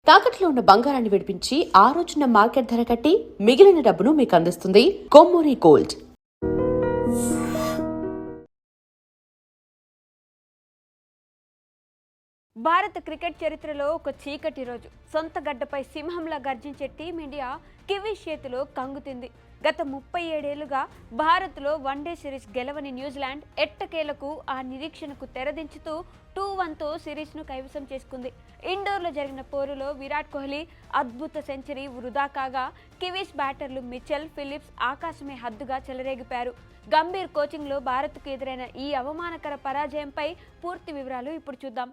తాకట్లో ఉన్న బంగారాన్ని విడిపించి ఆ రోజున మార్కెట్ ధర కట్టి మిగిలిన డబ్బును మీకు అందిస్తుంది కొమ్మూరి గోల్డ్. భారత క్రికెట్ చరిత్రలో ఒక చీకటి రోజు. సొంత గడ్డపై సింహంలా గర్జించే టీమిండియా కివీస్ చేతిలో కంగుతింది. గత 37 ఏళ్లుగా భారత్లో వన్డే సిరీస్ గెలవని న్యూజిలాండ్ ఎట్టకేలకు ఆ నిరీక్షణకు తెరదించుతూ 2-1తో సిరీస్ను కైవసం చేసుకుంది. ఇండోర్లో జరిగిన పోరులో విరాట్ కోహ్లీ అద్భుత సెంచరీ వృధా కాగా కివీస్ బ్యాటర్లు మిచెల్, ఫిలిప్స్ ఆకాశమే హద్దుగా చెలరేగిపారు. గంభీర్ కోచింగ్లో భారత్కు ఎదురైన ఈ అవమానకర పరాజయంపై పూర్తి వివరాలు ఇప్పుడు చూద్దాం.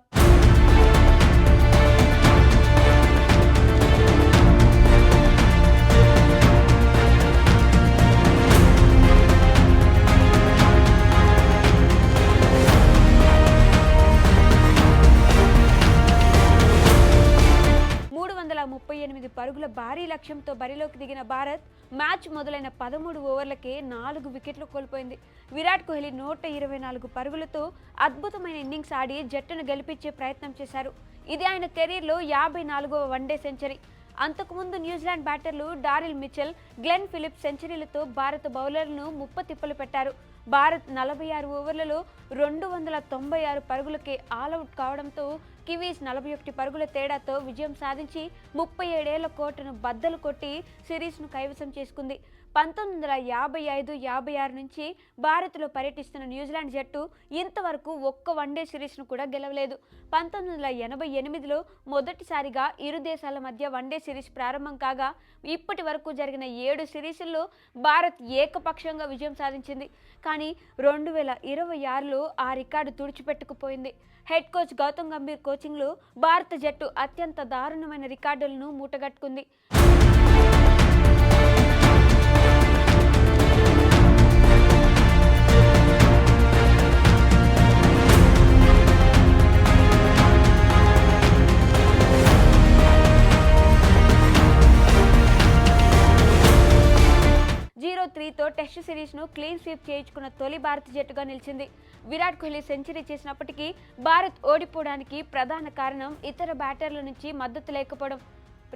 పరుగుల భారీ లక్ష్యంతో బరిలోకి దిగిన భారత్ మ్యాచ్ మొదలైన 13 ఓవర్లకే 4 వికెట్లు కోల్పోయింది. విరాట్ కోహ్లీ 124 పరుగులతో అద్భుతమైన ఇన్నింగ్స్ ఆడి జట్టును గెలిపించే ప్రయత్నం చేశారు. ఇది ఆయన కెరీర్లో 54వ వన్డే సెంచరీ. అంతకుముందు న్యూజిలాండ్ బ్యాటర్లు డారిల్ మిచెల్, గ్లెన్ ఫిలిప్స్ సెంచరీలతో భారత బౌలర్లను ముప్పతిప్పలు పెట్టారు. భారత్ 46 ఓవర్లలో 296 పరుగులకే ఆల్అవుట్ కావడంతో కివీస్ 41 పరుగుల తేడాతో విజయం సాధించి 37 ఏళ్ల కోటను బద్దలు కొట్టి సిరీస్ను కైవసం చేసుకుంది. 1955-56 నుంచి భారత్లో పర్యటిస్తున్న న్యూజిలాండ్ జట్టు ఇంతవరకు ఒక్క వన్డే సిరీస్ను కూడా గెలవలేదు. 1988లో మొదటిసారిగా ఇరు దేశాల మధ్య వన్డే సిరీస్ ప్రారంభం కాగా ఇప్పటి వరకు జరిగిన 7 సిరీసుల్లో భారత్ ఏకపక్షంగా విజయం సాధించింది. కానీ 2026లో ఆ రికార్డు తుడిచిపెట్టుకుపోయింది. హెడ్ కోచ్ గౌతమ్ గంభీర్ కోచింగ్లో భారత జట్టు అత్యంత దారుణమైన రికార్డులను మూటగట్టుకుంది. తో టెస్ట్ సిరీస్ను క్లీన్ స్వీప్ చేయించుకున్న తొలి భారత జట్టుగా నిలిచింది. విరాట్ కోహ్లీ సెంచరీ చేసినప్పటికీ భారత్ ఓడిపోవడానికి ప్రధాన కారణం ఇతర బ్యాటర్ల నుంచి మద్దతు లేకపోవడం.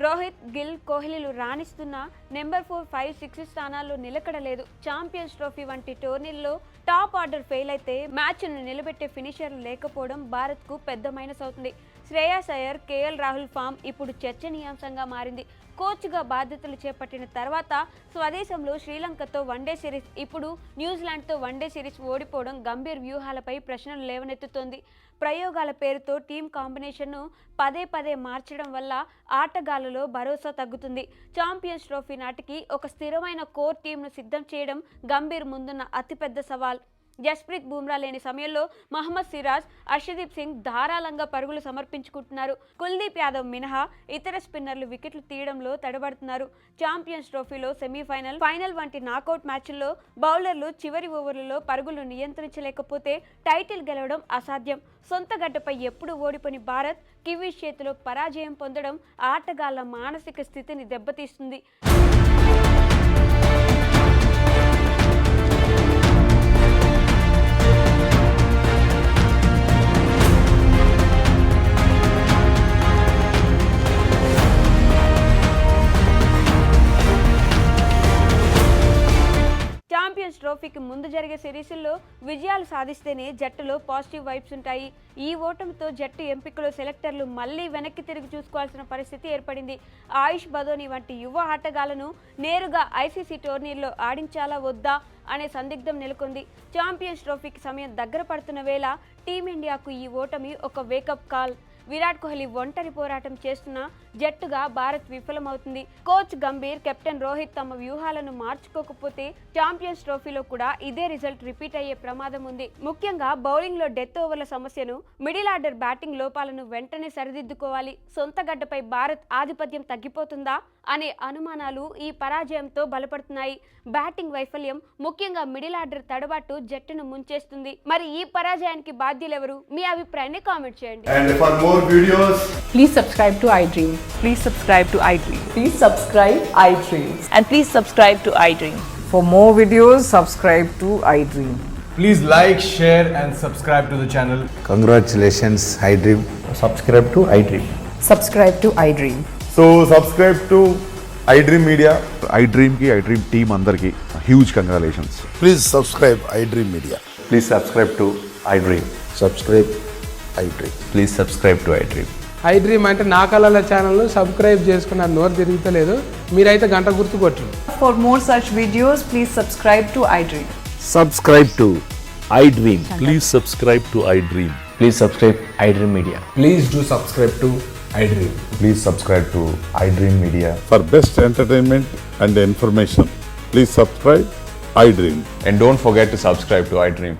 రోహిత్, గిల్, కోహ్లీలు రాణిస్తున్న నెంబర్ 4, 5, 6 స్థానాల్లో నిలకడలేదు. ఛాంపియన్స్ ట్రోఫీ వంటి టోర్నీల్లో టాప్ ఆర్డర్ ఫెయిల్ అయితే మ్యాచ్ను నిలబెట్టే ఫినిషర్లు లేకపోవడం భారత్కు పెద్ద మైనస్ అవుతుంది. శ్రేయాస్ అయ్యర్, కేఎల్ రాహుల్ ఫామ్ ఇప్పుడు చర్చనీయాంశంగా మారింది. కోచ్గా బాధ్యతలు చేపట్టిన తర్వాత స్వదేశంలో శ్రీలంకతో వన్డే సిరీస్, ఇప్పుడు న్యూజిలాండ్తో వన్డే సిరీస్ ఓడిపోవడం గంభీర్ వ్యూహాలపై ప్రశ్నలు లేవనెత్తుతోంది. ప్రయోగాల పేరుతో టీం కాంబినేషన్ను పదే మార్చడం వల్ల ఆటగాళ్లలో భరోసా తగ్గుతుంది. ఛాంపియన్స్ ట్రోఫీ నాటికి ఒక స్థిరమైన కోర్ టీంను సిద్ధం చేయడం గంభీర్ ముందున్న అతిపెద్ద సవాల్. జస్ప్రీత్ బుమ్రా లేని సమయంలో మహమ్మద్ సిరాజ్, అర్షదీప్ సింగ్ ధారాళంగా పరుగులు సమర్పించుకుంటున్నారు. కుల్దీప్ యాదవ్ మినహా ఇతర స్పిన్నర్లు వికెట్లు తీయడంలో తడబడుతున్నారు. ఛాంపియన్స్ ట్రోఫీలో సెమీఫైనల్, ఫైనల్ వంటి నాకౌట్ మ్యాచ్ల్లో బౌలర్లు చివరి ఓవర్లలో పరుగులు నియంత్రించలేకపోతే టైటిల్ గెలవడం అసాధ్యం. సొంత గడ్డపై ఎప్పుడు ఓడిపోని భారత్ కివీస్ చేతిలో పరాజయం పొందడం ఆటగాళ్ల మానసిక స్థితిని దెబ్బతీస్తుంది. ట్రోఫీకి ముందు జరిగే సిరీస్ల్లో విజయాలు సాధిస్తేనే జట్టులో పాజిటివ్ వైబ్స్ ఉంటాయి. ఈ ఓటమితో జట్టు ఎంపికలో సెలెక్టర్లు మళ్లీ వెనక్కి తిరిగి చూసుకోవాల్సిన పరిస్థితి ఏర్పడింది. ఆయుష్ బదోని వంటి యువ ఆటగాళ్లను నేరుగా ఐసీసీ టోర్నీల్లో ఆడించాలా వద్దా అనే సందిగ్ధం నెలకొంది. ఛాంపియన్స్ ట్రోఫీకి సమయం దగ్గర పడుతున్న వేళ టీమిండియాకు ఈ ఓటమి ఒక వేకప్ కాల్. విరాట్ కోహ్లీ ఒంటరి పోరాటం చేస్తున్న జట్టుగా భారత్ విఫలమవుతుంది. కోచ్ గంభీర్, కెప్టెన్ రోహిత్ తమ వ్యూహాలను మార్చుకోకపోతే ఛాంపియన్స్ ట్రోఫీలో కూడా ఇదే రిజల్ట్ రిపీట్ అయ్యే ప్రమాదం ఉంది. ముఖ్యంగా బౌలింగ్లో డెత్ ఓవర్ల సమస్యను, మిడిల్ ఆర్డర్ బ్యాటింగ్ లోపాలను వెంటనే సరిదిద్దుకోవాలి. సొంత గడ్డపై భారత్ ఆధిపత్యం తగ్గిపోతుందా అనే అనుమానాలు ఈ పరాజయంతో బలపడుతున్నాయి. బ్యాటింగ్ వైఫల్యం, ముఖ్యంగా మిడిల్ ఆర్డర్ తడబాటు జట్టును ముంచేస్తుంది. మరి ఈ పరాజయానికి బాధ్యులెవరు? మీ అభిప్రాయాన్ని కామెంట్ చేయండి. Videos. Please subscribe to iDream. Please subscribe to iDream. Please subscribe iDream. And please subscribe to iDream. For more videos, subscribe to iDream. Please like, share and subscribe to the channel. Congratulations, iDream. Subscribe to iDream. Subscribe to iDream. So subscribe to iDream Media. iDream team అందరికి huge congratulations. Please subscribe iDream Media. Please subscribe to iDream. Subscribe iDream. Please subscribe to iDream. iDream అంటే నా కళల ఛానల్ను subscribe చేసుకున్న నోరు తిరుగుతలేదు, మీరైతే గంట గుర్తు కొట్టరు. For more such videos, please subscribe to iDream. Subscribe to iDream. Please subscribe to iDream. Please subscribe iDream Media. Please do subscribe to iDream. Please subscribe to iDream Media. For best entertainment and information, please subscribe iDream. And don't forget to subscribe to iDream.